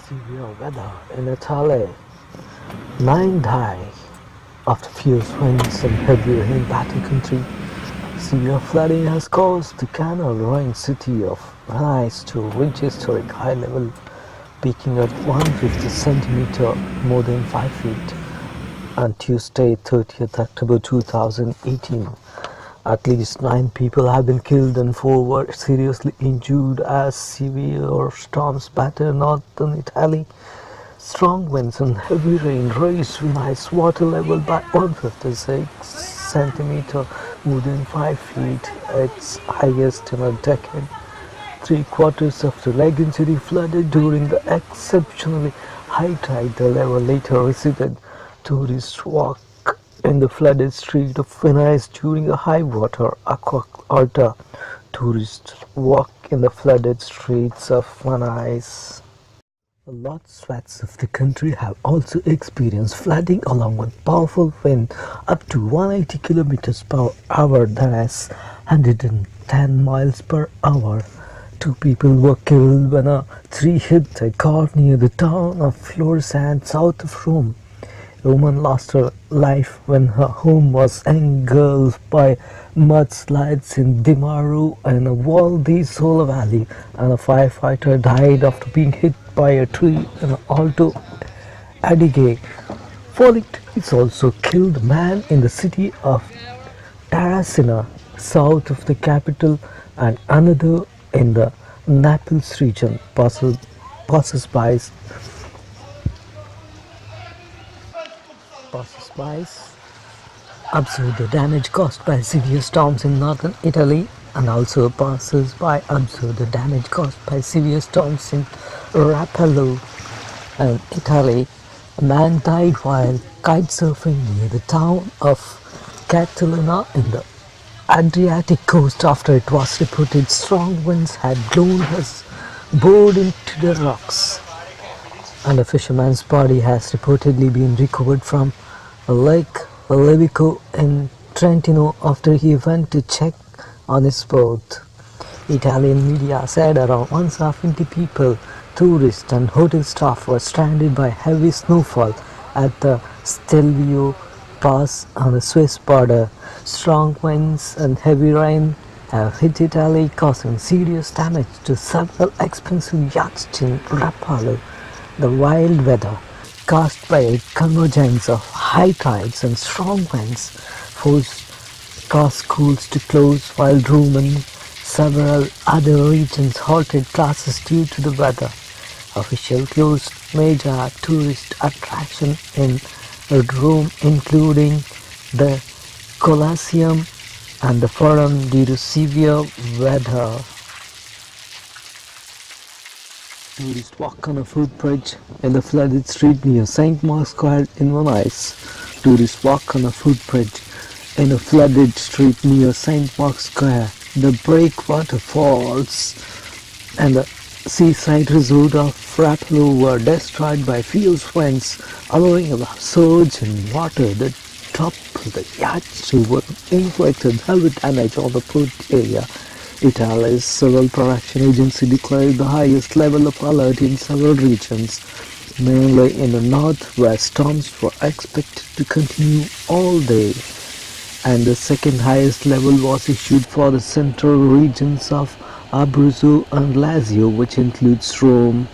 Severe weather in Italy. 9 die after fierce winds and heavy rain battered country. Severe flooding has caused the canal-rowing city of Venice to reach historic high level, peaking at 150 centimeter, more than 5 feet, on Tuesday, 30th October 2018. At least 9 people have been killed and 4 were seriously injured as severe storms battered northern Italy. Strong winds and heavy rain raised Venice water level by 156 centimeters, more than 5 feet, its highest in a decade. 3/4 of the lagoon city flooded during the exceptionally high tide. The level later receded. Tourists walk in the flooded street of Venice during the high water. Alta. Tourists walk in the flooded streets of Venice. Large swaths of the country have also experienced flooding along with powerful wind up to 180 kilometers per hour, that is 110 miles per hour. 2 people were killed when a tree hit a car near the town of Florissant, south of Rome. A woman lost her life when her home was engulfed by mudslides in Dimaro and a Val Valley, and a firefighter died after being hit by a tree in Alto Adige. Falling trees also killed a man in the city of Terracina, south of the capital, and another in the Naples region. Passers-by observed the damage caused by severe storms in northern Italy, and also passers-by observed the damage caused by severe storms in Rapallo and Italy. A man died while kitesurfing near the town of Cattolica in the Adriatic coast after it was reported strong winds had blown his board into the rocks. And a fisherman's body has reportedly been recovered from Lake Levico in Trentino after he went to check on his boat. Italian media said around 170 people, tourists and hotel staff were stranded by heavy snowfall at the Stelvio Pass on the Swiss border. Strong winds and heavy rain have hit Italy, causing serious damage to several expensive yachts in Rapallo. The wild weather, caused by a convergence of high tides and strong winds, caused schools to close, while Rome and several other regions halted classes due to the weather. Officials closed major tourist attractions in Rome, including the Colosseum and the Forum, due to severe weather. Tourists walk on a footbridge in the flooded street near St. Mark's Square in Venice. Tourists walk on a footbridge in a flooded street near St. Mark's Square. The breakwater falls and the seaside resort of Rapallo were destroyed by fierce winds, allowing a surge in water that toppled the yachts to inflicted heavy damage on the port area. Italy's civil protection agency declared the highest level of alert in several regions, mainly in the north, where storms were expected to continue all day, and the second highest level was issued for the central regions of Abruzzo and Lazio, which includes Rome.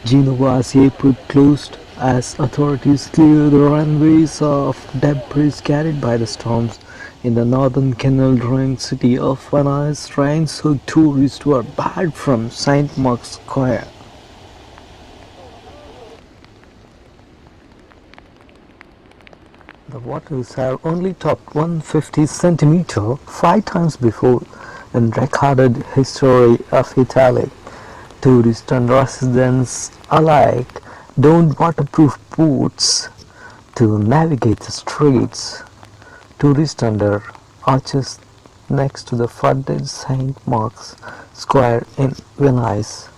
Genoa's airport closed as authorities cleared the runways of debris carried by the storms. In the northern canal-rowing city of Venice, rain-soaked tourists were barred from St. Mark's Square. The waters have only topped 150 centimeters 5 times before in recorded history of Italy. Tourists and residents alike donned waterproof boots to navigate the streets. Tourists under arches next to the flooded St. Mark's Square in Venice.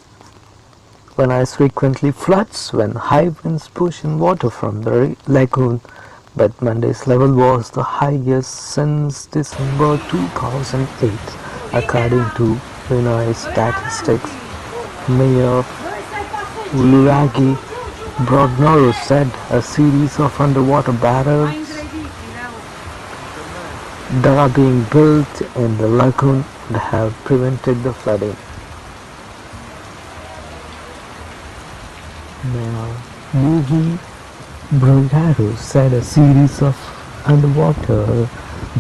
Venice frequently floods when high winds push in water from the lagoon, but Monday's level was the highest since December 2008, according to Venice statistics. Mayor Uluragi Brognoro said a series of underwater batteries that are being built in the lagoon that have prevented the flooding. Now, Luigi Brogaro said a series of underwater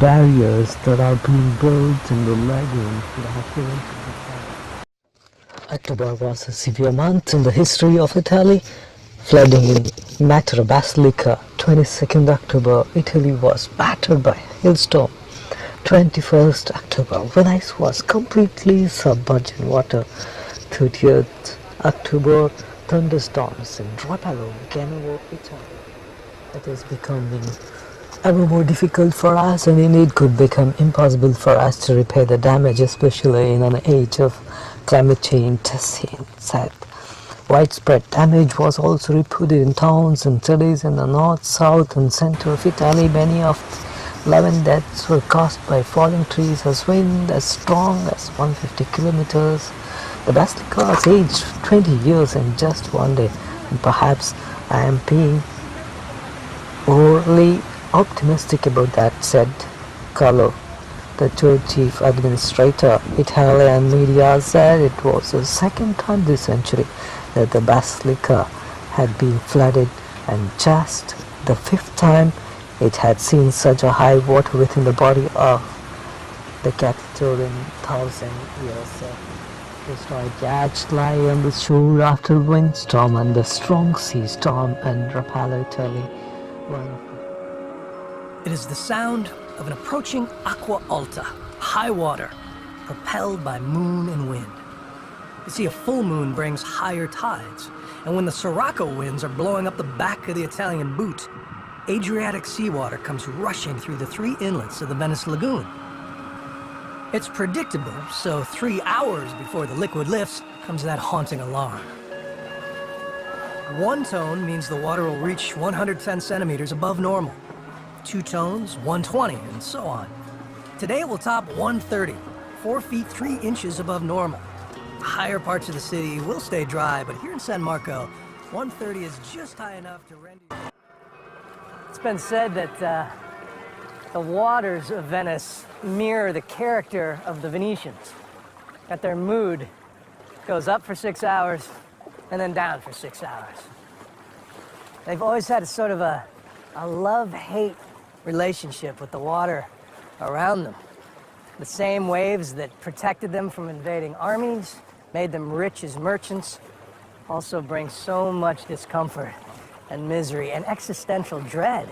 barriers that are being built in the lagoon that have prevented the flooding. October was a severe month in the history of Italy. Flooding in Matera Basilica, 22nd October, Italy was battered by a hailstorm. 21st October, Venice was completely submerged in water. 30th October, thunderstorms in Rapallo, Genoa, Italy. It is becoming ever more difficult for us, and indeed could become impossible for us to repair the damage, especially in an age of climate change, Tessin said. Widespread damage was also reported in towns and cities in the north, south and center of Italy. Many of 11 deaths were caused by falling trees as wind as strong as 150 kilometers. The basilica has aged 20 years in just one day, and perhaps I am being overly optimistic about that, said Carlo, the church chief administrator. Italian media said it was the second time this century that the basilica had been flooded, and just the fifth time it had seen such a high water within the body of the cathedral in 1,000 years. Historic yachts lie on the shore after windstorm and the strong sea storm in Rapallo, Italy. It is the sound of an approaching acqua alta, high water, propelled by moon and wind. You see, a full moon brings higher tides, and when the Sirocco winds are blowing up the back of the Italian boot, Adriatic seawater comes rushing through the 3 inlets of the Venice lagoon. It's predictable, so 3 hours before the liquid lifts comes that haunting alarm. 1 tone means the water will reach 110 centimeters above normal. 2 tones, 120, and so on. Today it will top 130, 4 feet 3 inches above normal. Higher parts of the city will stay dry, but here in San Marco, 130 is just high enough to render. It's been said that the waters of Venice mirror the character of the Venetians. That their mood goes up for 6 hours and then down for 6 hours. They've always had a sort of a love-hate relationship with the water around them. The same waves that protected them from invading armies, made them rich as merchants, also bring so much discomfort and misery and existential dread